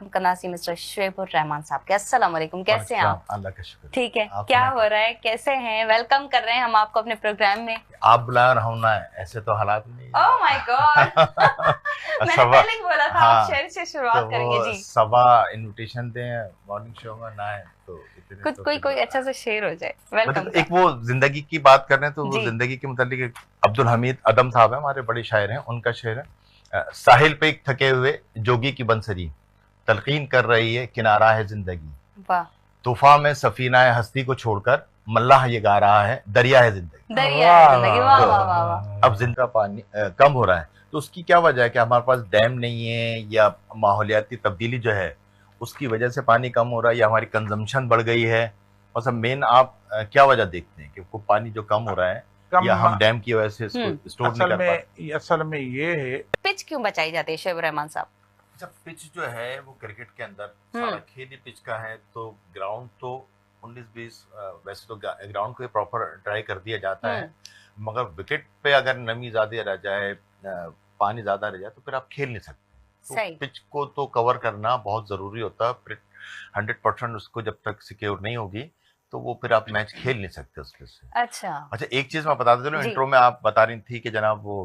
का नासी मिस्टर शुएब रहमान साहब के। अस्सलाम वालेकुम, कैसे हैं आप? अल्लाह का शुक्र। ठीक है, क्या हो रहा है, कैसे हैं? वेलकम कर रहे हैं हम आपको अपने प्रोग्राम में। आप बुलाए और हम ना है, ऐसे तो हालात नहीं है। ओह माय गॉड मैंने सबा पहले ही बोला था आप हाँ, शेर से तो शुरुआत करेंगे वो जी। सबा इनविटेशन दे मॉर्निंग शो में ना है तो इतने कुछ तो कोई फिर कोई अच्छा सा शेर हो जाए वेलकम मतलब का। एक वो जिंदगी की बात कर रहे हैं तो वो जी। जिंदगी के मुतालिक एक अब्दुल हमीद अदम साहब है, हमारे बड़े शायर हैं, उनका शेर है साहिल पे एक थके हुए जोगी की बंसरी तलकीन कर रही है किनारा है जिंदगी, वाह, तूफान में सफीना है हस्ती को छोड़कर मल्लाह ये गा रहा है दरिया है जिंदगी। दरिया है जिंदगी, वाह वाह वाह वाह। अब जिंदा पानी कम हो रहा है तो उसकी क्या वजह है कि हमारे पास डैम नहीं है या माहौलियाती तब्दीली जो है उसकी वजह से पानी कम हो रहा है या हमारी कंजम्पशन बढ़ गई है। और सब मेन आप क्या वजह देखते हैं कि वो पानी जो कम हो रहा है या हम डैम की वजह से इसको स्टोर नहीं कर पाते? असल में ये है, पिच क्यों बचाई जाती है शुएब रहमान साहब? जब पिच जो है वो क्रिकेट के अंदर सारा खेल ही पिच का है तो ग्राउंड तो 19-20 वैसे तो ग्राउंड को प्रॉपर ट्राई कर दिया जाता है, मगर विकेट पे अगर नमी ज्यादा रह जाए पानी ज्यादा रह जाए तो फिर आप खेल नहीं सकते। तो पिच को तो कवर करना बहुत जरूरी होता है, 100% उसको जब तक सिक्योर नहीं होगी तो वो फिर आप मैच खेल नहीं सकते उसके से। अच्छा, एक चीज मैं बता देता हूँ, इंट्रो में आप बता रही थी कि जनाब वो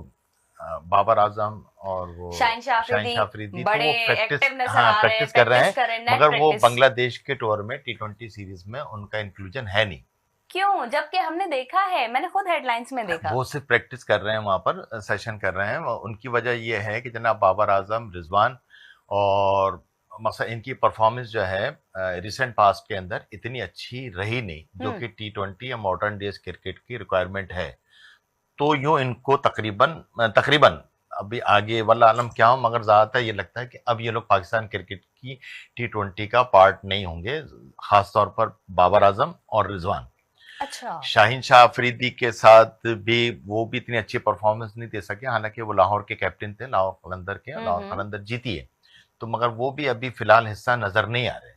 बाबर आजम और वो शाहिन अफरीदी बड़े तो वो प्रैक्टिस कर रहे हैं, मगर वो बांग्लादेश के टूर में T20 सीरीज में उनका इंक्लूजन है नहीं। क्यों? जबकि हमने देखा है, मैंने खुद हेडलाइंस में देखा। वो सिर्फ प्रैक्टिस कर रहे हैं, वहां पर सेशन कर रहे हैं। उनकी वजह ये है कि जनाब बाबर आजम, रिजवान और मसला इनकी परफॉर्मेंस जो है रिसेंट पास्ट के अंदर इतनी अच्छी रही नहीं जो कि T20 या मॉडर्न डेज क्रिकेट की रिक्वायरमेंट है। तो यूं इनको तकरीबन तकरीबन अभी आगे वाला आलम क्या हो, मगर ज्यादातर ये लगता है कि अब ये लोग पाकिस्तान क्रिकेट की T20 का पार्ट नहीं होंगे, खासतौर पर बाबर आजम और रिजवान। अच्छा, शाहीन शाह अफरीदी के साथ भी वो भी इतनी अच्छी परफॉर्मेंस नहीं दे सके, हालांकि वो लाहौर के कैप्टन थे, लाहौर कलंदर के, लाहौर कलंदर जीती है तो, मगर वो भी अभी फिलहाल हिस्सा नजर नहीं आ रहे।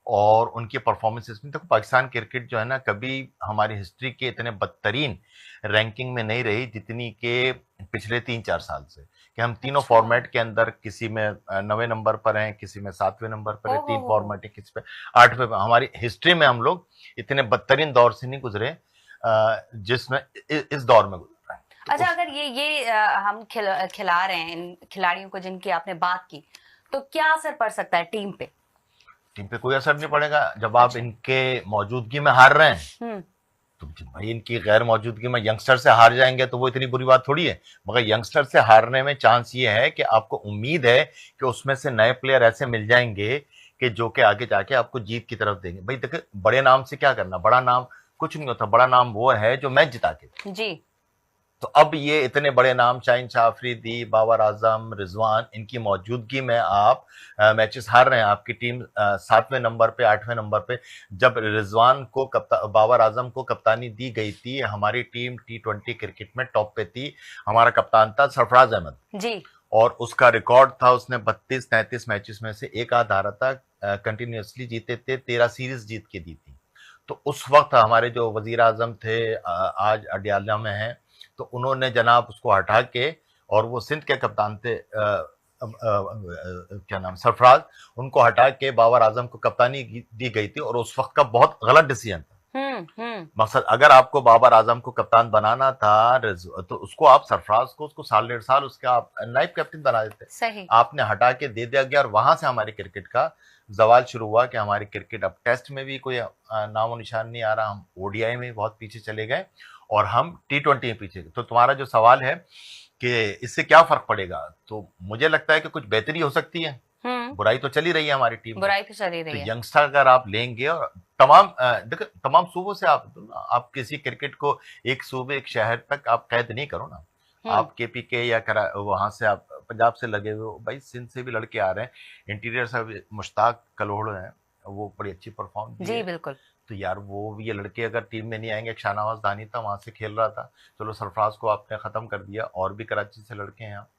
और उनकी परफॉर्मेंसेस में देखो, पाकिस्तान क्रिकेट जो है ना कभी हमारी हिस्ट्री के इतने बदतरीन रैंकिंग में नहीं रही जितनी के पिछले 3-4 साल से, कि हम तीनों फॉर्मेट के अंदर किसी में 9वें नंबर पर हैं, किसी में 7वें नंबर पर है, 3 फॉर्मेट है, किसी पे 8वें। हमारी हिस्ट्री में हम लोग इतने बदतरीन दौर से नहीं गुजरे जिसमें इस दौर में गुजरा है। अच्छा, अगर ये हम खिला रहे हैं इन खिलाड़ियों को जिनकी आपने बात की, तो क्या असर पड़ सकता है टीम पे? टीम पे कोई असर नहीं पड़ेगा जब आप इनके मौजूदगी में हार रहे हैं। तो भाई इनकी गैर मौजूदगी में यंगस्टर से हार जाएंगे तो वो इतनी बुरी बात थोड़ी है, मगर यंगस्टर से हारने में चांस ये है कि आपको उम्मीद है कि उसमें से नए प्लेयर ऐसे मिल जाएंगे कि जो कि आगे जाके आपको जीत की तरफ देंगे। भाई देखिए, बड़े नाम से क्या करना, बड़ा नाम कुछ नहीं होता, बड़ा नाम वो है जो मैच जिता के जी। तो अब ये इतने बड़े नाम शाहीन शाह अफरीदी, बाबर आजम, रिजवान, इनकी मौजूदगी में आप मैचेस हार रहे हैं। आपकी टीम 7वें नंबर पे, 8वें नंबर पे। जब रिजवान को बाबर आजम को कप्तानी दी गई थी, हमारी टीम T20 क्रिकेट में टॉप पे थी, हमारा कप्तान था सरफराज अहमद जी, और उसका रिकॉर्ड था, उसने 32-33 मैचेस में से एक आध हारा था, कंटिन्यूसली जीते थे, 13 सीरीज जीत के दी थी। तो उस वक्त हमारे जो वजीर आजम थे आज अडियाला में हैं, तो उन्होंने जनाब उसको हटा के, और वो सिंध के कप्तान थे क्या नाम, सरफराज, उनको हटा के बाबर आजम को कप्तानी दी गई थी और उस वक्त का बहुत गलत डिसीजन था। मकसद अगर आपको बाबर आजम को कप्तान बनाना था तो उसको आप सरफराज को उसको 1.5 साल उसका आप नाइब कैप्टन बना देते। सही। आपने हटा के दे दिया गया और वहां से हमारे क्रिकेट का जवाल शुरू हुआ कि हमारी क्रिकेट अब टेस्ट में भी कोई नामो निशान नहीं आ रहा, हम ओडीआई में बहुत पीछे चले गए और हम T20 में पीछे। तो तुम्हारा जो सवाल है कि इससे क्या फर्क पड़ेगा, तो मुझे लगता है कि कुछ बेहतरी हो सकती है। बुराई तो चली रही है हमारी टीम, बुराई तो चली रही है। यंगस्टर अगर आप लेंगे और तमाम देखो तमाम सूबों से आप किसी क्रिकेट को एक सूबे एक शहर तक आप कैद नहीं करो ना। आप KPK या वहां से आप पंजाब से लगे हुए हो, भाई सिंध से भी लड़के आ रहे हैं, इंटीरियर से मुश्ताक कलोड़ हैं, वो बड़ी अच्छी परफॉर्म जी बिल्कुल। तो यार वो ये लड़के अगर टीम में नहीं आएंगे, शाहनवाज दानी था वहां से खेल रहा था, चलो सरफराज को आपने खत्म कर दिया, और भी कराची से लड़के हैं आप।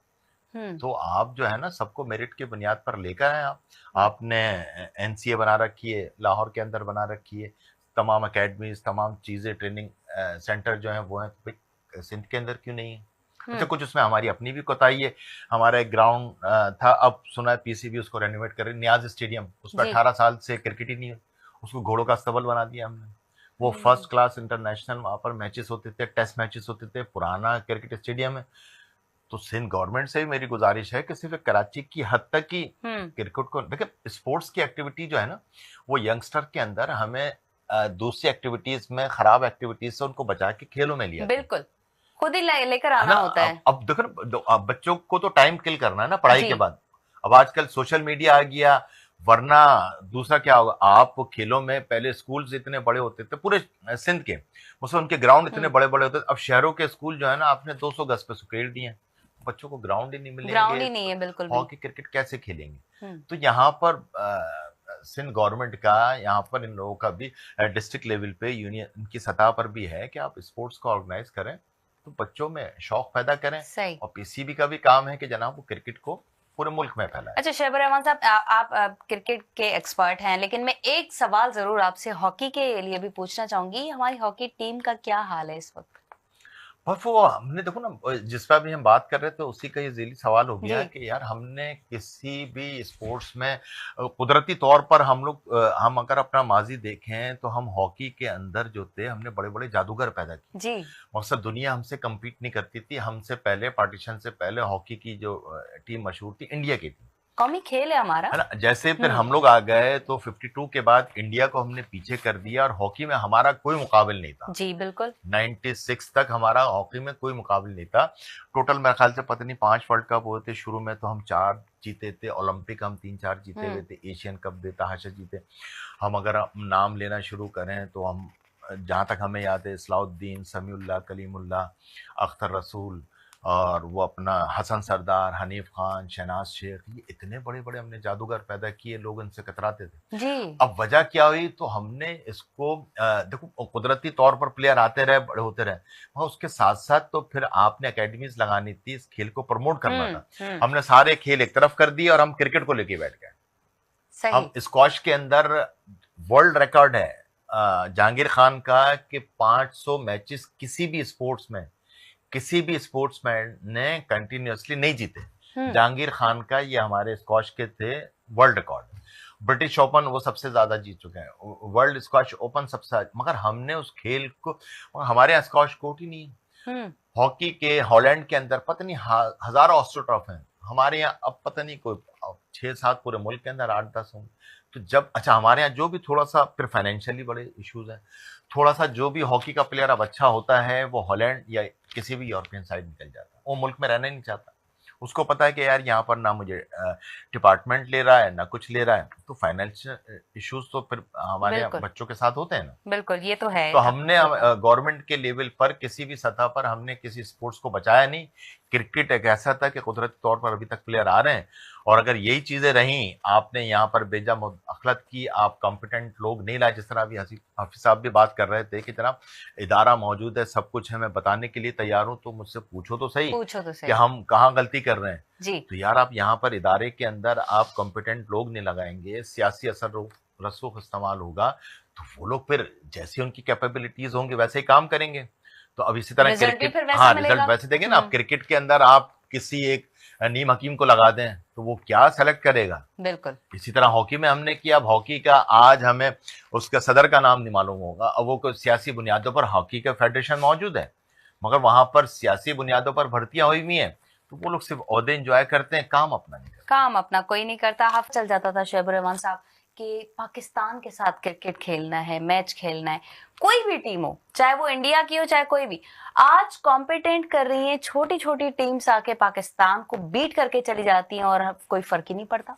तो आप जो है ना सबको मेरिट की बुनियाद पर लेकर आए। आपने NCA बना रखी है, लाहौर के अंदर बना रखी है, तमाम अकेडमीज, तमाम चीजें, ट्रेनिंग सेंटर जो है वो है, तो सिंध के अंदर क्यों नहीं है? अच्छा, कुछ उसमें हमारी अपनी भी कोताही है। हमारा एक ग्राउंड था, अब सुना है पीसीबी उसको रेनोवेट कर रही, नियाज स्टेडियम, उसमें जी। 18 साल से क्रिकेट ही नहीं है, उसको घोड़ों का अस्तबल बना दिया हमने। वो हम्म। फर्स्ट क्लास इंटरनेशनल वहां पर मैचेस होते थे, टेस्ट मैचेस होते थे, पुराना क्रिकेट स्टेडियम है। तो सिंध गवर्नमेंट से भी मेरी गुजारिश है कि सिर्फ कराची की हद तक ही हम्म। क्रिकेट को देखिए, स्पोर्ट्स की एक्टिविटी जो है ना, वो यंगस्टर के अंदर हमें दूसरी एक्टिविटीज में, खराब एक्टिविटीज से उनको बचा के खेलों में लिया था, बिल्कुल, खुद ही लेकर है आना ना। होता है। अब देखो ना, अब बच्चों को तो टाइम किल करना है ना पढ़ाई जी। के बाद। अब आजकल सोशल मीडिया आ गया, वरना दूसरा क्या होगा, आप खेलों में पहले स्कूल्स इतने बड़े होते थे पूरे सिंध के, उसमें उनके ग्राउंड इतने हम्म। बड़े बड़े होते थे। अब शहरों के स्कूल जो है ना, आपने 200 गज पे सुकेड़ दिए हैं, बच्चों को ग्राउंड ही नहीं ग्राउंड मिलेंगे, ही नहीं तो है बिल्कुल भी। हॉकी क्रिकेट कैसे खेलेंगे। हम्म। तो यहाँ पर सिंध गवर्नमेंट का, यहाँ पर इन लोगों का भी डिस्ट्रिक्ट लेवल पे, यूनियन की सतह पर भी है कि आप स्पोर्ट्स को ऑर्गेनाइज करें, तो बच्चों में शौक पैदा करें। सही। और पीसीबी का भी काम है कि जनाब वो क्रिकेट को पूरे मुल्क में फैलाए। अच्छा शहबर रहमान साहब, आप क्रिकेट के एक्सपर्ट हैं, लेकिन मैं एक सवाल जरूर आपसे हॉकी के लिए भी पूछना चाहूंगी। हमारी हॉकी टीम का क्या हाल है इस वक्त? और वो हमने देखो ना, जिस पर भी हम बात कर रहे थे उसी का ये ज़िली सवाल हो जी। गया कि यार हमने किसी भी स्पोर्ट्स में कुदरती तौर पर हम लोग, हम अगर अपना माजी देखें तो हम हॉकी के अंदर जो थे, हमने बड़े बड़े जादूगर पैदा किए। जी। मकसद दुनिया हमसे कम्पीट नहीं करती थी, हमसे पहले, पार्टीशन से पहले हॉकी की जो टीम मशहूर थी, इंडिया की थी, कौमी खेल है हमारा। है ना। जैसे फिर हम्म। हम लोग आ गए तो 52 के बाद इंडिया को हमने पीछे कर दिया, और हॉकी में हमारा कोई मुकाबिल नहीं था। जी बिल्कुल। 96 तक हमारा हॉकी में कोई मुकाबला नहीं था। टोटल मेरे ख्याल से पता नहीं 5 वर्ल्ड कप हुए थे शुरू में, तो हम 4 जीते थे, ओलंपिक हम 3-4 जीते हुए थे, एशियन कप बेतहाशा जीते। हम अगर हम नाम लेना शुरू करें तो हम, जहाँ तक हमें याद है, सलाउद्दीन, समीउल्लाह, कलीमुल्लाह, अख्तर रसूल, और वो अपना हसन सरदार, हनीफ खान, शहनाज शेख, ये इतने बड़े बड़े हमने जादूगर पैदा किए, लोग इनसे कतराते थे। जी। अब वजह क्या हुई, तो हमने इसको देखो, कुदरती तौर पर प्लेयर आते रहे, बड़े होते रहे, और उसके साथ साथ तो फिर आपने एकेडमीज लगानी थी, इस खेल को प्रमोट करना था। हम्म। हमने सारे खेल एक तरफ कर दिए और हम क्रिकेट को लेके बैठ गए। सही। हम स्क्वॉश के अंदर वर्ल्ड रिकॉर्ड है जहांगीर खान का कि 500 मैचेस किसी भी स्पोर्ट्समैन ने कंटिन्यूअसली नहीं जीते। जहांगीर खान का, ये हमारे स्क्वॉश के थे वर्ल्ड रिकॉर्ड। ब्रिटिश ओपन वो सबसे ज्यादा जीत चुके हैं, वर्ल्ड स्क्वॉश ओपन सबसे, मगर हमने उस खेल को, हमारे यहाँ स्क्वॉश कोर्ट ही नहीं है। हॉकी के हॉलैंड के अंदर पता नहीं हजारों ऑस्ट्रोटर्फ हैं, हमारे यहाँ अब पता नहीं कोई 6-7, पूरे मुल्क के अंदर 8-10 होंगे। तो जब, अच्छा, हमारे यहाँ जो भी थोड़ा सा फिर फाइनेंशियली बड़े इश्यूज हैं, थोड़ा सा जो भी हॉकी का प्लेयर अब अच्छा होता है वो हॉलैंड या किसी भी यूरोपियन साइड निकल जाता है, वो मुल्क में रहना ही नहीं चाहता। उसको पता है कि यार यहाँ पर ना मुझे डिपार्टमेंट ले रहा है, ना कुछ ले रहा है, तो फाइनेंशियल इश्यूज तो फिर हमारे बिल्कुल बच्चों के साथ होते हैं ना। बिल्कुल, ये तो है। तो हमने गवर्नमेंट के लेवल पर, किसी भी सतह पर हमने किसी स्पोर्ट्स को बचाया नहीं। क्रिकेट एक ऐसा था कि कुदरती तौर पर अभी तक प्लेयर आ रहे हैं, और अगर यही चीजें रहीं, आपने यहाँ पर बेजा मुदखलत की, आप कॉम्पिटेंट लोग नहीं लाए, जिस तरह अभी हाफिज साहब भी बात कर रहे थे कि जनाब इदारा मौजूद है, सब कुछ है, मैं बताने के लिए तैयार हूँ, तो मुझसे पूछो तो सही कि हम कहाँ गलती कर रहे हैं। जी। तो यार आप यहाँ पर इदारे के अंदर आप कॉम्पिटेंट लोग नहीं लगाएंगे, सियासी असर रसूख इस्तेमाल होगा, तो वो लोग फिर जैसी उनकी कैपेबिलिटीज होंगी वैसे ही काम करेंगे। तो अब इसी तरह क्रिकेट, हाँ, रिजल्ट वैसे देंगे ना। आप क्रिकेट के अंदर आप किसी एक नीम हकीम को लगा दें तो वो क्या सेलेक्ट करेगा। बिल्कुल। इसी तरह हॉकी में हमने किया। अब हॉकी का आज हमें उसका सदर का नाम नहीं मालूम होगा, अब वो कोई सियासी बुनियादों पर हॉकी का फेडरेशन मौजूद है, मगर वहां पर सियासी बुनियादों पर भर्तियां हुई हुई हैं, तो वो लोग सिर्फ ओहदे एंजॉय करते हैं, काम अपना नहीं करते। काम अपना कोई नहीं करता। हाफ चल जाता था शहबर रहमान साहब कि पाकिस्तान के साथ क्रिकेट खेलना है, मैच खेलना है, कोई भी टीम हो, चाहे वो इंडिया की हो चाहे कोई भी, आज कॉम्पिटेंट कर रही है, छोटी छोटी टीम्स आके पाकिस्तान को बीट करके चली जाती हैं और कोई फर्क ही नहीं पड़ता।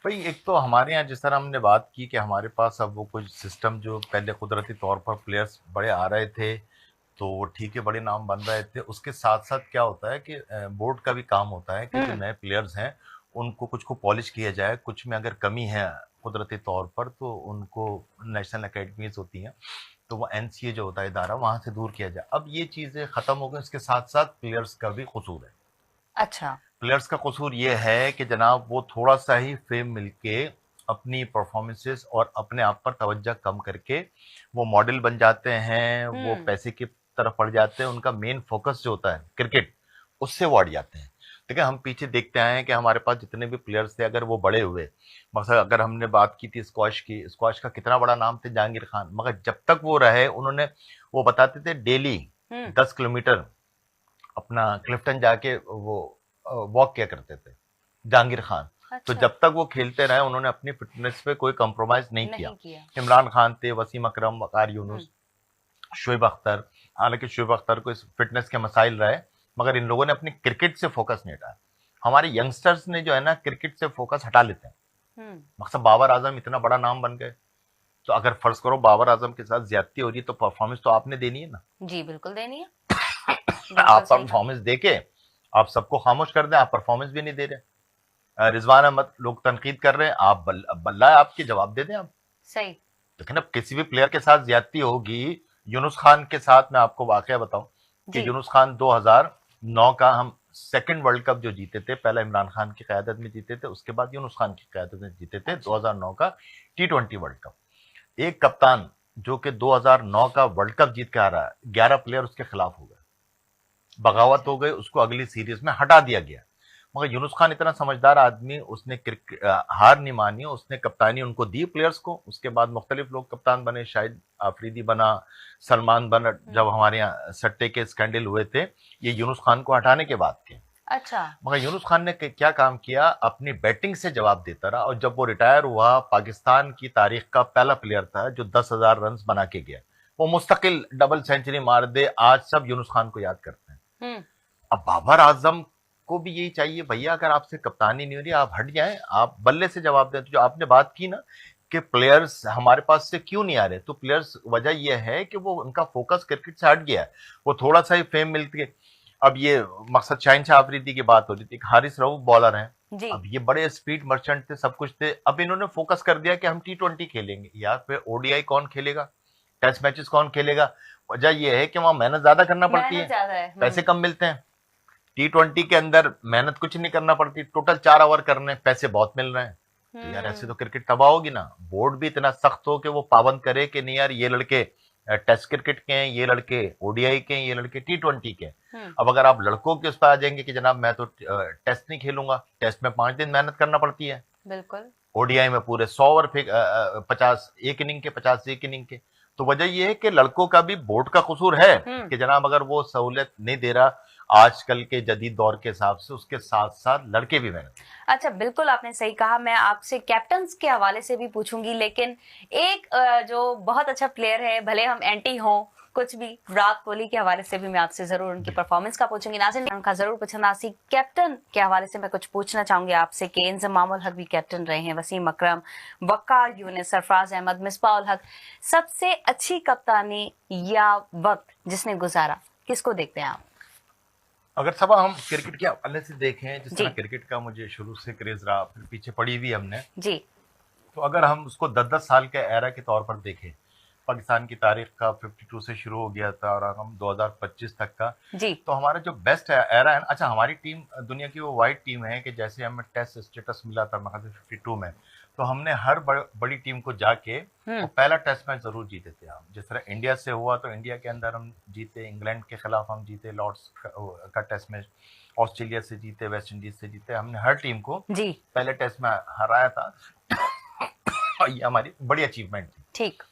भाई, एक तो हमारे यहाँ जिस तरह हमने बात की कि हमारे पास अब वो कुछ सिस्टम, जो पहले कुदरती तौर पर प्लेयर्स बड़े आ रहे थे तो वो ठीक है, बड़े नाम बन रहे थे, उसके साथ साथ क्या होता है कि बोर्ड का भी काम होता है कि जो नए प्लेयर्स हैं उनको कुछ को पॉलिश किया जाए, कुछ में अगर कमी है कुदरती तौर पर तो उनको, नेशनल अकेडमीज होती हैं तो वो एनसीए जो होता है इदारा, वहां से दूर किया जाए। अब ये चीजें खत्म हो गई, इसके साथ साथ प्लेयर्स का भी कसूर है। अच्छा। प्लेयर्स का कसूर ये है कि जनाब वो थोड़ा सा ही फेम मिलके अपनी परफॉर्मेंसेस और अपने आप पर तवज्जो कम करके वो मॉडल बन जाते हैं, वो पैसे की तरफ पड़ जाते हैं, उनका मेन फोकस जो होता है क्रिकेट, उससे वो हट जाते हैं। देखिए हम पीछे देखते आए हैं कि हमारे पास जितने भी प्लेयर्स थे, अगर वो बड़े हुए, मगर अगर हमने बात की थी स्क्वॉश की, स्क्वॉश का कितना बड़ा नाम थे जहांगीर खान, मगर जब तक वो रहे उन्होंने, वो बताते थे डेली हम्म। 10 किलोमीटर अपना क्लिफ्टन जाके वो वॉक किया करते थे जहांगीर खान। तो अच्छा। जब तक वो खेलते रहे उन्होंने अपनी फिटनेस पे कोई कॉम्प्रोमाइज नहीं किया। नहीं किया। इमरान खान थे, वसीम अकरम, वकार हम्म। यूनुस, शुएब अख्तर। हालांकि शुएब अख्तर को इस फिटनेस के मसाइल रहे, मगर इन लोगों ने अपनी क्रिकेट से फोकस नहीं हटाया। हमारे यंगस्टर्स ने जो है ना क्रिकेट से फोकस हटा लेते हैं। मकसद बाबर आजम इतना बड़ा नाम बन गए, तो अगर फर्ज करो बाबर आजम के साथ ज्यादती हो रही है तो परफॉर्मेंस तो आपने देनी है ना। जी बिल्कुल देनी है। आप बिल्कुल सही कहा। परफॉर्मेंस देके आप सबको खामोश कर दें, आप परफॉर्मेंस भी नहीं दे रहे। रिजवान अहमद लोग तनकीद कर रहे हैं, आप बल्ला है आपके, जवाब दे दें आप। सही। लेकिन अब किसी भी प्लेयर के साथ ज्यादती होगी। यूनुस खान के साथ मैं आपको वाकया बताऊं कि जी। यूनुस खान 2009 का हम सेकंड वर्ल्ड कप जो जीते थे, पहला इमरान खान की क़यादत में जीते थे, उसके बाद यूनुस खान की क़यादत में जीते थे। अच्छा। 2009 का T20 वर्ल्ड कप। एक कप्तान जो कि 2009 का वर्ल्ड कप जीत के आ रहा है, 11 प्लेयर उसके खिलाफ हो गए, बगावत हो गई, उसको अगली सीरीज में हटा दिया गया। मगर यूनुस खान इतना समझदार आदमी, उसने हार नहीं मानी, उसने कप्तानी उनको दी प्लेयर्स को। उसके बाद मुख्तलिफ लोग कप्तान बने, शाहिद आफरीदी बना, सलमान बना, जब हमारे यहाँ सट्टे के स्कैंडल हुए थे, ये यूनुस खान को हटाने के बाद के। अच्छा। मगर यूनुस खान ने क्या काम किया, अपनी बैटिंग से जवाब देता रहा, और जब वो रिटायर हुआ, पाकिस्तान की तारीख का पहला प्लेयर था जो 10,000 रन बना के गया। वो मुस्तकिल डबल सेंचुरी मार दे, आज सब यूनुस खान को याद करते हैं। अब बाबर आजम को भी यही चाहिए, भैया अगर आपसे कप्तानी नहीं हो रही आप हट जाएं, आप बल्ले से जवाब दें। तो जो आपने बात की ना कि प्लेयर्स हमारे पास से क्यों नहीं आ रहे, तो प्लेयर्स वजह यह है कि वो उनका फोकस क्रिकेट से हट गया है। वो थोड़ा सा ही फेम मिलती है। अब ये मकसद शाहिन आफरीदी की बात हो रही थी, हारिस रऊफ बॉलर हैं, अब ये बड़े स्पीड मर्चेंट थे, सब कुछ थे। अब इन्होंने फोकस कर दिया कि हम T20 खेलेंगे। यार फिर ओडीआई कौन खेलेगा, टेस्ट मैचेस कौन खेलेगा? वजह यह है कि वहां मेहनत ज्यादा करना पड़ती है, पैसे कम मिलते हैं। T20 के अंदर मेहनत कुछ नहीं करना पड़ती, टोटल 4 ओवर करने, पैसे बहुत मिल रहे हैं। तो यार ऐसे तो क्रिकेट तबाह होगी ना। बोर्ड भी इतना सख्त हो कि वो पाबंद करे कि नहीं यार ये लड़के टेस्ट क्रिकेट के हैं, ये लड़के ओडीआई के हैं, ये लड़के T20 के हैं। अब अगर आप लड़कों के उस पर आ जाएंगे कि जनाब मैं तो टेस्ट नहीं खेलूंगा, टेस्ट में 5 दिन मेहनत करना पड़ती है, बिल्कुल। ओडीआई में पूरे 100 ओवर फेंक 50 एक इनिंग के, 50 एक इनिंग के। तो वजह यह है कि लड़कों का भी बोर्ड का कसूर है कि जनाब अगर वो सहूलियत नहीं दे रहा आजकल के जदीद दौर के हिसाब से, उसके साथ साथ लड़के भी मेहनत। अच्छा बिल्कुल आपने सही कहा। मैं आपसे कैप्टन्स के हवाले से भी पूछूंगी, लेकिन एक जो बहुत अच्छा प्लेयर है, भले हम एंटी हों कुछ भी, विराट कोहली के हवाले से भी मैं आपसे जरूर उनकी परफॉर्मेंस का पूछूंगी। नाज़रीन उनका जरूर पूछना सी। कैप्टन के हवाले से मैं कुछ पूछना चाहूंगी आपसे कि इंजमाम उल हक भी कैप्टन रहे हैं, वसीम अकरम, वकार यूनिस, सरफराज अहमद, मिसबाह उल हक। सबसे अच्छी कप्तानी या वक्त जिसने गुजारा, किसको देखते हैं आप? अगर सब हम क्रिकेट के हवाले से देखें, जिस तरह क्रिकेट का मुझे शुरू से क्रेज रहा, फिर पीछे पड़ी भी हमने जी, तो अगर हम उसको 10-10 साल के एरा के तौर पर देखें, पाकिस्तान की तारीख का 52 से शुरू हो गया था और हम 2025 तक का जी, तो हमारा जो बेस्ट एरा है। अच्छा हमारी टीम दुनिया की वो वाइड टीम है कि जैसे हमें टेस्ट स्टेटस मिला था 52 में, तो हमने हर बड़ी टीम को जाके वो पहला टेस्ट मैच जरूर जीते थे हम। जिस तरह इंडिया से हुआ तो इंडिया के अंदर हम जीते, इंग्लैंड के खिलाफ हम जीते, लॉर्ड्स का टेस्ट मैच, ऑस्ट्रेलिया से जीते, वेस्ट इंडीज से जीते। हमने हर टीम को जी पहले टेस्ट में हराया था। ये हमारी बड़ी अचीवमेंट थी। ठीक।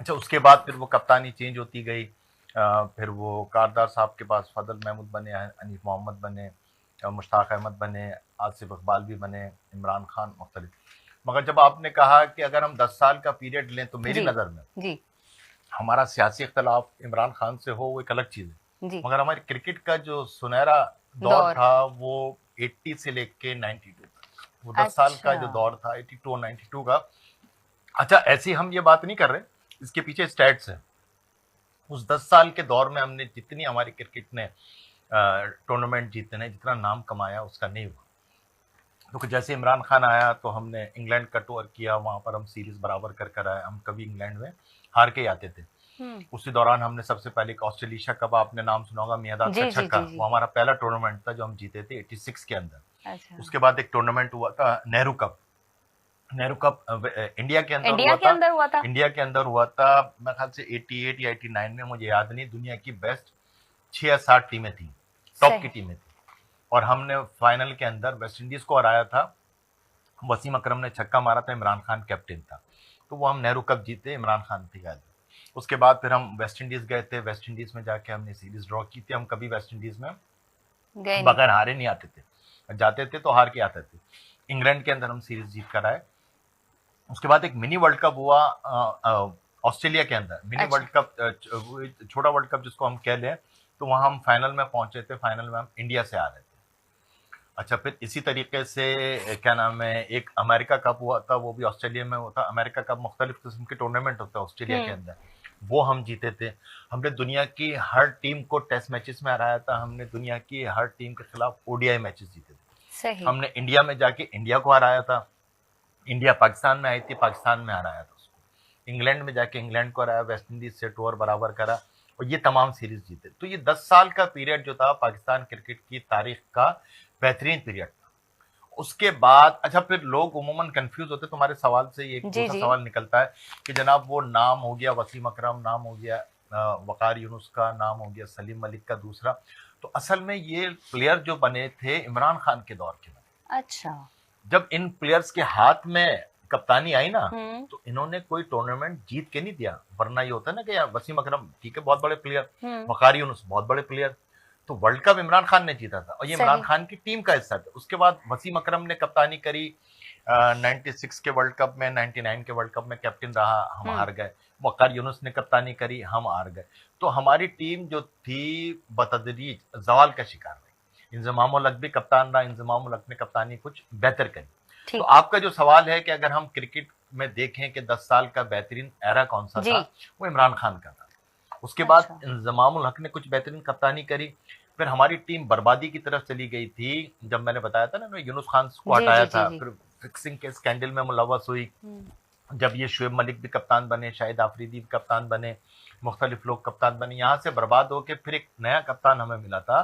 अच्छा उसके बाद फिर वो कप्तानी चेंज होती गई, फिर वो कारदार साहब के पास फजल महमूद बने, हनीफ मोहम्मद बने, मुश्ताक अहमद बने, आसिफ इकबाल भी बने, इमरान खान, मुख्तलिफ। मगर जब आपने कहा कि अगर हम 10 साल का पीरियड लें तो मेरी नज़र में जी हमारा सियासी इख्तलाफ इमरान खान से हो वो एक अलग चीज़ है, मगर हमारे क्रिकेट का जो सुनहरा दौर था वो 80 से लेके 92, वो 10 साल का जो दौर था 82 92 का। अच्छा ऐसी हम ये बात नहीं कर रहे, इसके पीछे स्टैट्स है। उस 10 साल के दौर में हमने जितनी हमारी क्रिकेट ने टूर्नामेंट जीतने, जितना नाम कमाया उसका नहीं हुआ। तो जैसे इमरान खान आया तो हमने इंग्लैंड का टूर किया, वहां पर हम सीरीज बराबर कर आए। हम कभी इंग्लैंड में हार के आते थे। उसी दौरान हमने सबसे पहले ऑस्ट्रेलिया कप, आपने नाम सुना होगा, मियादाद का छक्का, वो हमारा पहला टूर्नामेंट था जो हम जीते थे 86 के अंदर। अच्छा। उसके बाद एक टूर्नामेंट हुआ था Nehru cup, Nehru cup India के अंदर हुआ था। इंडिया के अंदर हुआ था मेरे ख्याल से 88 या 89 में, मुझे याद नहीं। दुनिया की बेस्ट 6 या 7 टीमें थी, टॉप की टीमें थी। और हमने फाइनल के अंदर वेस्ट इंडीज को हराया था। वसीम अकरम ने छक्का मारा था, इमरान खान कैप्टन था, तो वो हम नेहरू कप जीते, इमरान खान थी गाजी। उसके बाद फिर हम वेस्ट इंडीज गए थे, वेस्ट इंडीज में जाके हमने सीरीज ड्रॉ की थी। हम कभी वेस्ट इंडीज में गए नहीं। बगैर हारे नहीं आते थे, जाते थे तो हार के आते थे। इंग्लैंड के अंदर हम सीरीज जीत कर आए। उसके बाद एक मिनी वर्ल्ड कप हुआ ऑस्ट्रेलिया के अंदर, मिनी अच्छा। वर्ल्ड कप, छोटा वर्ल्ड कप जिसको हम कह लें, तो वहां हम फाइनल में पहुंचे थे। फाइनल में हम इंडिया से आ रहे थे। अच्छा, फिर इसी तरीके से क्या नाम है, एक अमेरिका कप हुआ था, वो भी ऑस्ट्रेलिया में होता। अमेरिका कप मुख्तलिफ किस्म के टूर्नामेंट होता है ऑस्ट्रेलिया के अंदर, वो हम जीते थे। हमने दुनिया की हर टीम को टेस्ट मैचेस में हराया था। हमने दुनिया की हर टीम के खिलाफ ओडीआई मैचेस जीते थे। सही। हमने इंडिया में जाके इंडिया को हराया था। इंडिया पाकिस्तान में आई थी, पाकिस्तान में हराया था उसको। इंग्लैंड में जाके इंग्लैंड को हराया, वेस्ट इंडीज से 2 ओवर बराबर करा, और ये तमाम सीरीज जीते। तो ये 10 साल का पीरियड जो था पाकिस्तान क्रिकेट की तारीख का बेहतरीन पीरियड था। उसके बाद अच्छा, फिर लोग उमूमन कंफ्यूज होते, तुम्हारे सवाल से ये एक जी, दूसरा जी। सवाल निकलता है कि जनाब वो नाम हो गया वसीम अकरम, नाम हो गया वकार यूनुस का, नाम हो गया सलीम मलिक का दूसरा। तो असल में ये प्लेयर जो बने थे इमरान खान के दौर के बने। अच्छा। जब इन प्लेयर्स के हाथ में कप्तानी आई ना, हम्म। तो इन्होंने कोई टूर्नामेंट जीत के नहीं दिया। वरना ये होता है ना कि यार वसीम अकरम ठीक है बहुत बड़े प्लेयर, वकार यूनुस बहुत बड़े प्लेयर, तो वर्ल्ड कप इमरान खान ने जीता था और ये इमरान सही। खान की टीम का हिस्सा था। उसके बाद वसीम अकरम ने कप्तानी करी 96 के वर्ल्ड कप में, 99 के वर्ल्ड कप में कैप्टन रहा, हम हार गए। वकार यूनुस ने कप्तानी करी, हम हार गए। तो हमारी टीम जो थी बतदरीज जवाल का शिकार रही। इंजमाम उल हक भी कप्तान रहा, इंजमाम उल हक ने कप्तानी कुछ बेहतर करी। ठीक। तो आपका जो सवाल है कि अगर हम क्रिकेट में देखें कि 10 साल का बेहतरीन एरा कौन सा जी। था, वो इमरान खान का था। उसके बाद अच्छा। इंजमाम उल हक ने कुछ बेहतरीन कप्तानी करी। फिर हमारी टीम बर्बादी की तरफ चली गई थी, जब मैंने बताया था ना यूनुस खान को जी, हटाया जी, था। जी, जी। फिर फिक्सिंग के स्कैंडल में मुलव्वस हुई। जब ये शुएब मलिक भी कप्तान बने, शाहिद आफरीदी भी कप्तान बने, मुख्तलिफ लोग कप्तान बने, यहाँ से बर्बाद होके फिर एक नया कप्तान हमें मिला था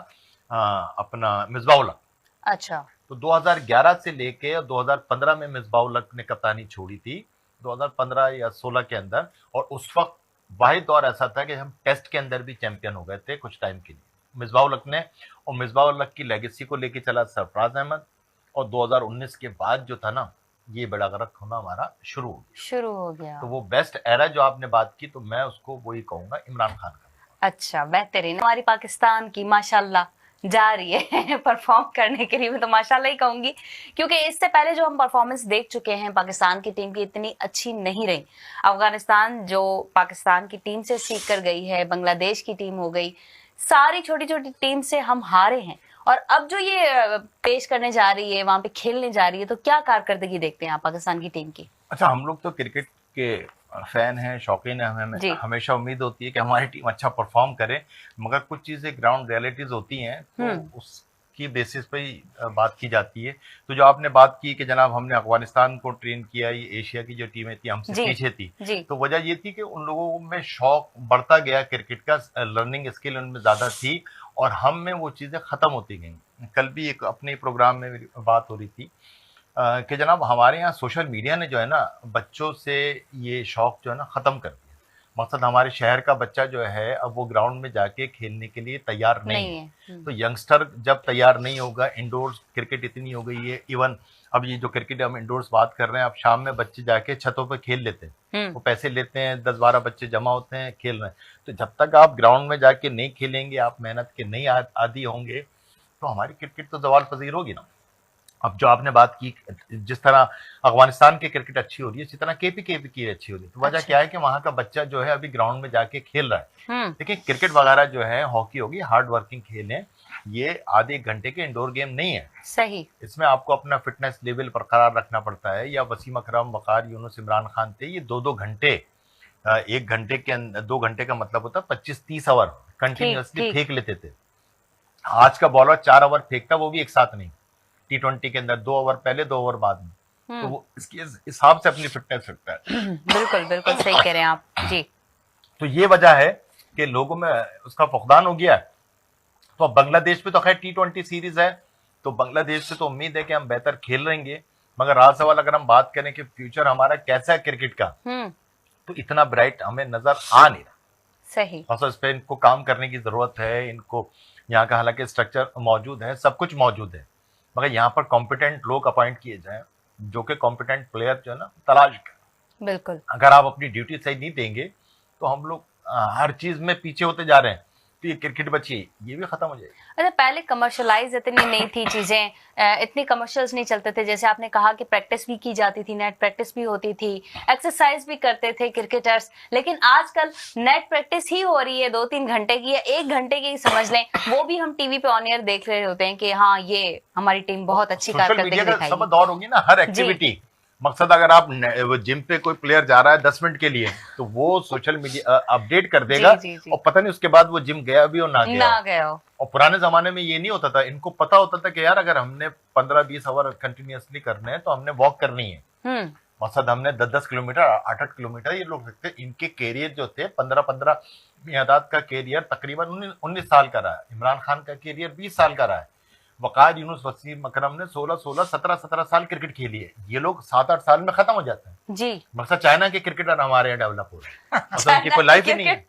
अपना मिसबाह-उल हक। अच्छा। तो 2011 से लेके 2015 में मिसबाह-उल हक ने कप्तानी छोड़ी थी, 2015 या 16 के अंदर। और उस वक्त वाहिद दौर ऐसा था कि हम टेस्ट के अंदर भी चैंपियन हो गए थे कुछ टाइम के लिए मिसबाह-उल हक ने। और मिसबाह-उल हक की लेगेसी को लेके चला सरफराज अहमद। और 2019 के बाद जो था ना, ये बड़ा गर्क होना हमारा शुरू हो गया। तो वो बेस्ट एरा जो आपने बात की, तो मैं उसको वही कहूंगा, इमरान खान का। अच्छा, बेहतरीन। हमारी पाकिस्तान की माशाल्लाह जा रही है परफॉर्म करने के लिए, मैं तो माशाल्लाह ही कहूंगी, क्योंकि इससे पहले जो हम परफॉर्मेंस देख चुके हैं पाकिस्तान की टीम की इतनी अच्छी नहीं रही। अफगानिस्तान जो पाकिस्तान की टीम से सीख कर गई है, बांग्लादेश की टीम हो गई, सारी छोटी छोटी टीम से हम हारे हैं। और अब जो ये पेश करने जा रही है, वहां पे खेलने जा रही है, तो क्या कारकर्दगी देखते हैं आप पाकिस्तान की टीम की? अच्छा, हम लोग तो क्रिकेट के फैन हैं, शौकीन हैं, हमें हमेशा उम्मीद होती है कि हमारी टीम अच्छा परफॉर्म करे, मगर कुछ चीजें ग्राउंड रियलिटीज होती हैं, तो उसकी बेसिस पे ही बात की जाती है। तो जो आपने बात की कि जनाब हमने अफगानिस्तान को ट्रेन किया, ये एशिया की जो टीमें थी हमसे पीछे थी, तो वजह ये थी कि उन लोगों में शौक बढ़ता गया क्रिकेट का, लर्निंग स्किल उनमें ज्यादा थी और हम में वो चीजें खत्म होती गई। कल भी एक अपने प्रोग्राम में बात हो रही थी कि जनाब हमारे यहाँ सोशल मीडिया ने जो है ना, बच्चों से ये शौक जो है ना ख़त्म कर दिया। मकसद हमारे शहर का बच्चा जो है, अब वो ग्राउंड में जाके खेलने के लिए तैयार नहीं है। तो यंगस्टर जब तैयार नहीं होगा, इंडोर्स क्रिकेट इतनी हो गई है, इवन अब ये जो क्रिकेट हम इंडोर्स बात कर रहे हैं, अब शाम में बच्चे जाके छतों पर खेल लेते हैं, वो पैसे लेते हैं, 10-12 बच्चे जमा होते हैं, खेल रहे हैं। तो जब तक आप ग्राउंड में जाके नहीं खेलेंगे, आप मेहनत के नहीं आदी होंगे, तो हमारी क्रिकेट तो जवाल पजीर होगी ना। अब जो आपने बात की, जिस तरह अफगानिस्तान की क्रिकेट अच्छी हो रही है, इसी तरह केपी की अच्छी हो रही है। तो वजह क्या है कि वहां का बच्चा जो है अभी ग्राउंड में जाके खेल रहा है। देखिए क्रिकेट वगैरह जो है, हॉकी होगी, हार्ड वर्किंग खेल है, ये आधे घंटे के इंडोर गेम नहीं है। सही। इसमें आपको अपना फिटनेस लेवल बरकरार रखना पड़ता है। या वसीम अकरम, वकार यूनुस, इमरान खान थे, ये 2-2 घंटे, 1 घंटे के 2 घंटे का मतलब होता है 25-30 ओवर कंटिन्यूअसली फेंक लेते थे। आज का बॉलर 4 ओवर फेंकता, वो भी एक साथ नहीं, T20 के अंदर 2 ओवर पहले, 2 ओवर बाद में। तो वो इसके हिसाब से अपनी फिटनेस रखता है। बिल्कुल बिल्कुल सही कह रहे हैं आप जी। तो ये वजह है कि लोगों में उसका फुकदान हो गया है। तो अब बांग्लादेश पे तो खैर T20 सीरीज है, तो बांग्लादेश से तो उम्मीद है कि हम बेहतर खेल रहेंगे। मगर राज सवाल अगर हम बात करें कि फ्यूचर हमारा कैसा है क्रिकेट का, तो इतना ब्राइट हमें नजर आ नहीं रहा। सही। इस पे इनको काम करने की जरूरत है, इनको यहाँ का हालांकि स्ट्रक्चर मौजूद है, सब कुछ मौजूद है, मगर यहाँ पर कॉम्पिटेंट लोग अपॉइंट किए जाएं, जो कि कॉम्पिटेंट प्लेयर जो है ना तलाश कर। बिल्कुल। अगर आप अपनी ड्यूटी सही नहीं देंगे तो हम लोग हर चीज में पीछे होते जा रहे हैं, तो ये क्रिकेट बची ये भी खत्म हो जाएगी। अच्छा, पहले कमर्शलाइज इतनी नहीं थी चीजें, इतनी कमर्शियल्स नहीं चलते थे। जैसे आपने कहा कि प्रैक्टिस भी की जाती थी, नेट प्रैक्टिस भी होती थी, एक्सरसाइज भी करते थे क्रिकेटर्स, लेकिन आजकल नेट प्रैक्टिस ही हो रही है 2-3 घंटे की या 1 घंटे की समझ लें, वो भी हम टीवी पे ऑन एयर देख रहे होते हैं कि हाँ ये हमारी टीम बहुत अच्छी सोशल कारकर्दगी मीडिया का दिखाई। सब दौर होगी ना, हर एक्टिविटी। मकसद अगर आप जिम पे कोई प्लेयर जा रहा है 10 मिनट के लिए, तो वो सोशल मीडिया अपडेट कर देगा, और पता नहीं उसके बाद वो जिम गया भी और ना गया हो। और पुराने जमाने में ये नहीं होता था, इनको पता होता था कि यार अगर हमने 15-20 आवर कंटिन्यूअसली करने हैं तो हमने वॉक करनी है। मकसद हमने 10-10 किलोमीटर 8-8 किलोमीटर ये लोग सकते। इनके कैरियर जो थे 15-15, मियादाद का कैरियर तकरीबन 19 साल का रहा है, इमरान खान का कैरियर 20 साल का रहा है, वकार यूनुस, वसीम अकरम ने 16-16, 17-17 साल क्रिकेट खेली है। ये लोग 7-8 साल में खत्म हो जाते हैं जी। मकसद चाइना के क्रिकेटर हमारे यहाँ डेवलप हो रहे हैं, मतलब उनकी कोई लाइफ ही नहीं है।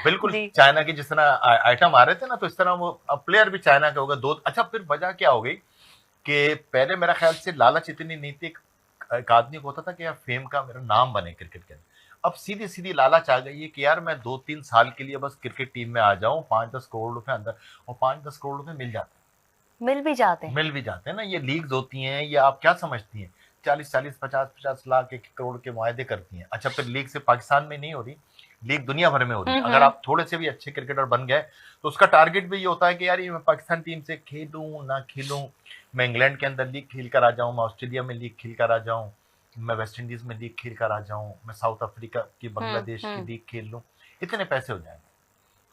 बिल्कुल चाइना के जिस तरह आइटम आ रहे थे ना, तो इस तरह वो प्लेयर भी चाइना के हो गए 2। अच्छा, फिर वजह क्या हो गई कि पहले मेरा ख्याल से लालच इतनी नहीं थी, एक आदमी को होता था कि यार फेम का मेरा नाम बने क्रिकेट के। अब सीधी सीधी लालच आ गई है कि यार मैं 2-3 साल के लिए बस क्रिकेट टीम में आ जाऊं, 5-10 करोड़ रुपए अंदर, और 5-10 करोड़ रुपए मिल भी जाते हैं ना। ये लीग्स होती हैं, ये आप क्या समझती हैं, 40-40, 50-50 लाख 1 करोड़ के मुआहदे करती हैं। अच्छा, फिर लीग से पाकिस्तान में नहीं हो रही, लीग दुनिया भर में हो रही है। अगर आप थोड़े से भी अच्छे क्रिकेटर बन गए तो उसका टारगेट भी ये होता है कि यार ये मैं पाकिस्तान टीम से खेलूं ना खेलूं, मैं इंग्लैंड के अंदर लीग खेल कर आ जाऊं, मैं ऑस्ट्रेलिया में लीग खेल कर आ जाऊं, मैं वेस्ट इंडीज में लीग खेल कर आ जाऊं, मैं साउथ अफ्रीका की, बांग्लादेश की लीग खेल लूं, इतने पैसे हो जाएंगे।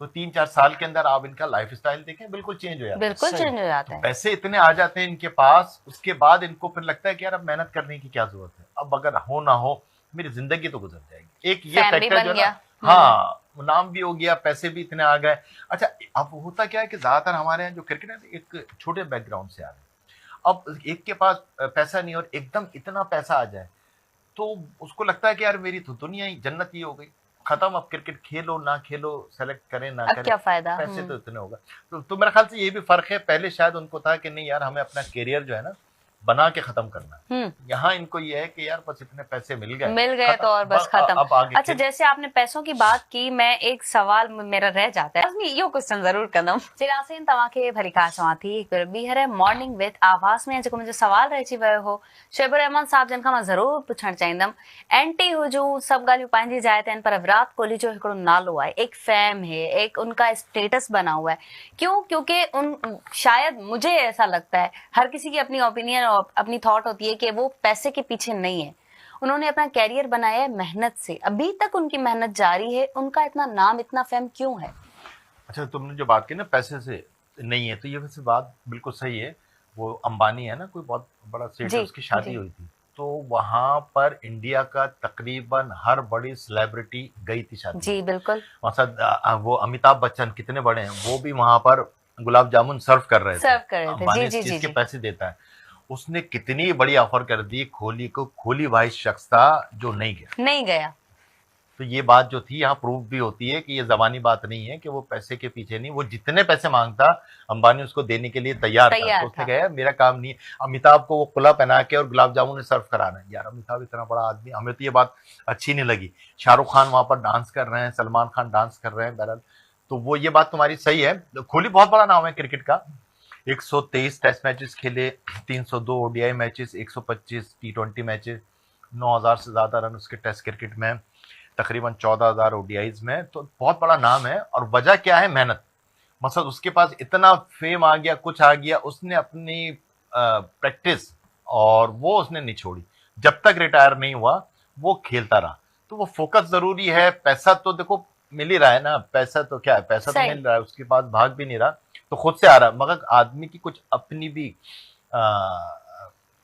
तो 3-4 साल के अंदर आप इनका लाइफ स्टाइल देखें, बिल्कुल चेंज हो जाता है, बिल्कुल चेंज हो जाता है। पैसे इतने आ जाते हैं इनके पास, उसके बाद इनको फिर लगता है कि यार अब मेहनत करने की क्या जरूरत है, अब अगर हो ना हो मेरी जिंदगी तो गुजर जाएगी। एक ये फैक्टर जो है, हाँ, नाम भी हो गया, पैसे भी इतने आ गए। अच्छा, अब होता क्या है कि ज्यादातर हमारे यहाँ जो क्रिकेट है एक छोटे बैकग्राउंड से आ रहे हैं, अब एक के पास पैसा नहीं और एकदम इतना पैसा आ जाए तो उसको लगता है कि यार मेरी तो दुनिया ही जन्नत ही हो गई, खत्म, अब क्रिकेट खेलो ना खेलो, सेलेक्ट करें ना करें, क्या फायदा, पैसे तो इतने होगा। तो मेरा ख्याल से ये भी फर्क है। पहले शायद उनको था कि नहीं यार हमें अपना करियर जो है ना बना के खत्म करना, यहाँ इनको ये है कि यार बस इतने पैसे मिल गए तो और बस खत्म। अच्छा, जैसे आपने पैसों की बात की, मैं एक सवाल मेरा रह जाता है, यो क्वेश्चन जरूर कंदम चिरासीन तव्हांखे भली ख़ासि चवां थी ॿीहर मॉर्निंग विद आवाज़ में जेको मुंहिंजो सवाल रहिजी वियो हो शोएब रहमान साहब, जिन खां मां ज़रूर पुछणु चाहींदमि। एंटी हुजूं सभु ॻाल्हियूं पंहिंजी जाइ ते आहिनि, पर विराट कोहली जो हिकिड़ो नालो आहे, एक फैम है, एक उनका स्टेटस बना हुआ है। क्यों? क्योंकि शायद मुझे ऐसा लगता है, हर किसी की अपनी ओपिनियन और अपनी थॉट होती है कि वो पैसे के पीछे नहीं है, उन्होंने अपना कैरियर बनाया है मेहनत से, अभी तक उनकी मेहनत जारी है, उनका इतना नाम इतना फेम क्यों है? अच्छा, तुमने जो बात की ना पैसे से नहीं है, तो ये वैसे बात बिल्कुल सही है। वो अंबानी है ना, कोई बहुत बड़ा सेठ है, उसकी शादी हुई थी, तो वहां पर इंडिया का तकरीबन हर बड़ी सेलिब्रिटी गई थी शादी। जी बिल्कुल। वो अमिताभ बच्चन कितने बड़े हैं, वो भी वहां पर गुलाब जामुन सर्व कर रहे थे। अंबानी इस चीज के पैसे देता है। उसने कितनी बड़ी ऑफर कर दी कोहली को, कोहली भाई शख्स था जो नहीं गया। तो ये बात जो थी यहाँ प्रूव भी होती है कि ये जबानी बात नहीं है कि वो पैसे के पीछे नहीं, वो जितने पैसे मांगता अंबानी उसको देने के लिए तैयार था। तो उसने कहा मेरा काम नहीं है अमिताभ को वो कुला पहना के और गुलाब जामुन सर्व कराना। यार अमिताभ इतना बड़ा आदमी, हमें तो ये बात अच्छी नहीं लगी। शाहरुख खान वहां पर डांस कर रहे हैं, सलमान खान डांस कर रहे हैं, बहरहाल तो वो ये बात तुम्हारी सही है। कोहली बहुत बड़ा नाम है क्रिकेट का, 123 टेस्ट मैचेस खेले, 302 ओडीआई मैचेस, 125 टी20 मैचेस, 9000 से ज्यादा रन उसके टेस्ट क्रिकेट में, तकरीबन 14000 ओडीआईज में, तो बहुत बड़ा नाम है। और वजह क्या है? मेहनत। मतलब उसके पास इतना फेम आ गया, कुछ आ गया, उसने अपनी प्रैक्टिस और वो उसने नहीं छोड़ी, जब तक रिटायर नहीं हुआ वो खेलता रहा। तो वो फोकस जरूरी है। पैसा तो देखो मिल ही रहा है ना, पैसा तो क्या है, पैसा तो मिल रहा है, उसके पास भाग भी नहीं रहा, तो खुद से आ रहा, मगर आदमी की कुछ अपनी भी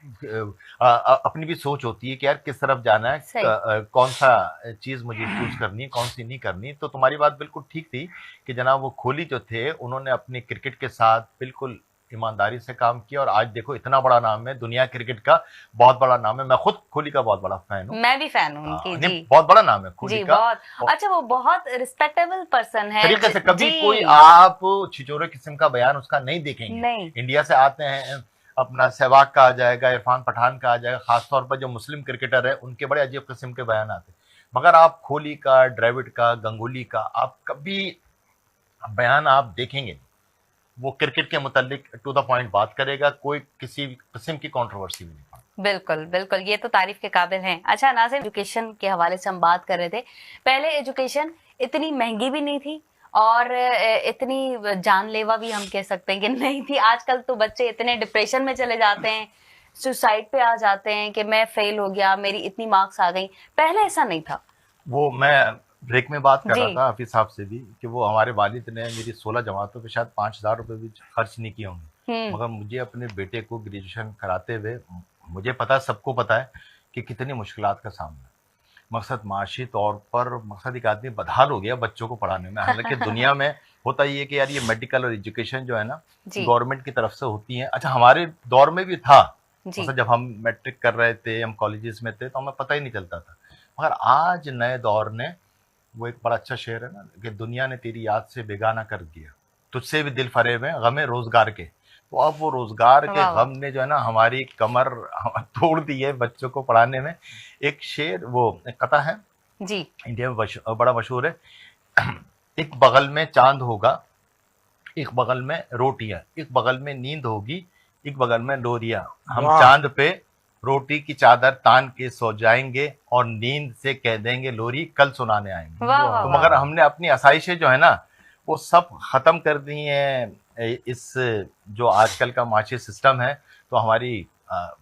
अपनी भी सोच होती है कि यार किस तरफ जाना है, कौन सा चीज मुझे चूज करनी है, कौन सी नहीं करनी। तो तुम्हारी बात बिल्कुल ठीक थी कि जनाब वो कोहली जो थे उन्होंने अपने क्रिकेट के साथ बिल्कुल ईमानदारी से काम किया और आज देखो इतना बड़ा नाम है, दुनिया क्रिकेट का बहुत बड़ा नाम है। मैं खुद कोहली का बहुत बड़ा फैन हूँ। मैं भी फैन हूँ उनकी नहीं, जी। बहुत बड़ा नाम है कोहली जी का। बहुत अच्छा, वो बहुत रिस्पेक्टेबल पर्सन है तरीके से कभी जी। कोई आप छिछोरे किस्म का बयान उसका नहीं देखेंगे। नहीं। इंडिया से आते हैं, अपना सहवाग का आ जाएगा, इरफान पठान का आ जाएगा, खासतौर पर जो मुस्लिम क्रिकेटर है उनके बड़े अजीब किस्म के बयान आते हैं। मगर आप कोहली का, द्रविड़ का, गंगुली का आप कभी बयान आप देखेंगे, वो क्रिकेट के मुतालिक टू द पॉइंट बात करेगा, कोई किसी किस्म की कंट्रोवर्सी में नहीं। बिल्कुल बिल्कुल, ये तो तारीफ के काबिल हैं। अच्छा नाज़िम, एजुकेशन के हवाले से हम बात कर रहे थे। पहले एजुकेशन इतनी महंगी भी नहीं थी और इतनी जानलेवा भी हम कह सकते हैं कि नहीं थी। आजकल तो बच्चे इतने डिप्रेशन में चले जाते हैं, सुसाइड पे आ जाते हैं कि मैं फेल हो गया, मेरी इतनी मार्क्स आ गई। पहले ऐसा नहीं था। वो मैं ब्रेक में बात कर रहा जी। था हाफिज साहब से भी कि वो हमारे वालिद ने मेरी 16 जमातों पे शायद 5,000 रुपए भी खर्च नहीं किए होंगे, मगर मुझे अपने बेटे को ग्रेजुएशन कराते हुए मुझे पता है, सबको पता है कि कितनी मुश्किलात का सामना है। मकसद माशी तौर पर मकसद एक आदमी बदहाल हो गया बच्चों को पढ़ाने में। हालांकि दुनिया में होता ही है कि यार ये मेडिकल और एजुकेशन जो है ना जी गवर्नमेंट की तरफ से होती है। अच्छा हमारे दौर में भी था, जी मतलब जब हम मैट्रिक कर रहे थे, हम कॉलेजेस में थे, तो हमें पता ही नहीं चलता था। मगर आज नए दौर ने, वो एक बड़ा अच्छा शेर है ना कि दुनिया ने तेरी याद से बेगाना कर दिया, तुझसे भी दिल फरेब है गमे रोजगार के। तो अब वो रोजगार के वाह वाह। गम ने जो है ना हमारी कमर तोड़ दी है बच्चों को पढ़ाने में। एक शेर, वो एक कथा है जी इंडिया में बड़ा मशहूर है। एक बगल में चांद होगा, एक बगल में रोटियां, एक बगल में नींद होगी, एक बगल में लोरियां। हम वाह। चांद पे रोटी की चादर तान के सो जाएंगे और नींद से कह देंगे लोरी कल सुनाने आएंगे। वाह वाह तो वाह। मगर हमने अपनी आसाइशें जो है ना वो सब खत्म कर दी हैं। इस जो आजकल का माशी सिस्टम है, तो हमारी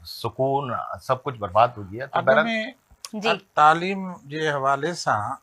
सुकून सब कुछ बर्बाद हो गया। तो अगर बहरहाल में जी तालीम जे हवाले सां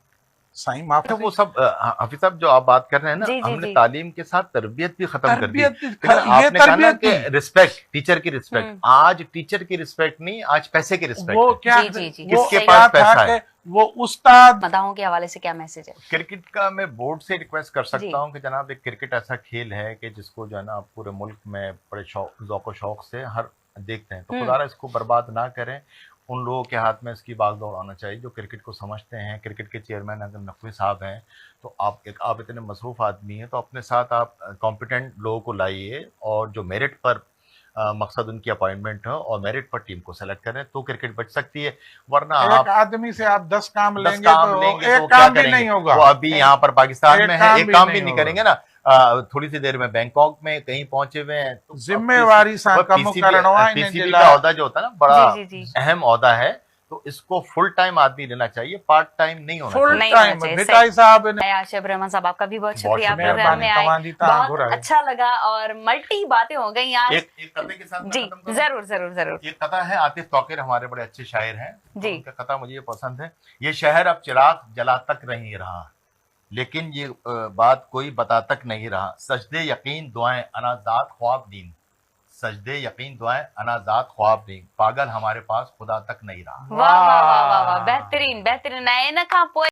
साईं माफ़ अच्छा, वो सब हाफिज साहब जो आप बात कर रहे हैं ना, जी जी हमने जी। तालीम के साथ तरबियत भी खत्म कर दी। तरबियत लेकिन ये आपने कहा ना तरबियत कि थी। रिस्पेक्ट, टीचर की रिस्पेक्ट, आज टीचर की रिस्पेक्ट नहीं, आज पैसे की रिस्पेक्ट वो है। क्या जी जी जी। वो किसके क्या पास पैसा था है? कि वो उस्ताद मदाहों के हवाले से क्या मैसेज है? क्रिकेट का मैं बोर्ड से रिक्वेस्ट कर जी। सकता हूं कि जनाब एक क्रिकेट ऐसा खेल है कि जिसको जो है ना पूरे मुल्क में बड़े ज़ौक़ शौक से हर देखते हैं, तो खुदारा इसको बर्बाद ना करें। उन लोगों के हाथ में इसकी बागडोर आना चाहिए जो क्रिकेट को समझते हैं। क्रिकेट के चेयरमैन अगर नकवी साहब हैं, तो आप इतने मसरूफ़ आदमी हैं, तो अपने साथ आप कॉम्पिटेंट लोगों को लाइए और जो मेरिट पर मकसद उनकी अपॉइंटमेंट हो और मेरिट पर टीम को सेलेक्ट करें, तो क्रिकेट बच सकती है। वरना एक आप आदमी से आप 10 काम 10 लेंगे काम तो लेंगे तो एक वो क्या काम भी करेंगे? नहीं होगा। वो अभी यहाँ पर पाकिस्तान एक में है, काम एक भी काम भी नहीं नहीं होगा। करेंगे ना। थोड़ी सी देर में बैंकॉक में कहीं पहुंचे हुए हैं, तो जिम्मेवारी सां कम करणो आहे इन्हनि जे पीसीबी लाइ। का ओहदा जो होता है ना बड़ा जी जी जी। अहम ओहदा है, तो इसको फुल टाइम आदमी लेना चाहिए, पार्ट टाइम नहीं होना फुल चाहिए। नहीं होना टाइम चाहिए, भिटाई सही। साहब ने आशिफ रहमान साहब, आपका भी बहुत बहुत शुक्रिया शुक्रिया। प्रोग्राम में आए। तव्हांजी तव्हां बहुत घुराई। अच्छा लगा और मल्टी बातें हो गई आज। एक कथे के साथ मैं जी खत्म करूं? जरूर जरूर जरूर। ये कथा है, आतिफ तौकीर हमारे बड़े अच्छे शायर हैं, तो जी। उनका कथा मुझे ये पसंद है। ये शहर अब चिराग जला तक नहीं रहा, लेकिन ये बात कोई बता तक नहीं रहा। सजदे यकीन दुआएं अनाजात ख्वाब नींद, सजदे यकीन दुआएं अनाजात ख्वाब नींद, पागल हमारे पास खुदा तक नहीं रहा। वाह वाह वाह वाह वाह, बेहतरीन बेहतरीन। ऐं इन खां पोइ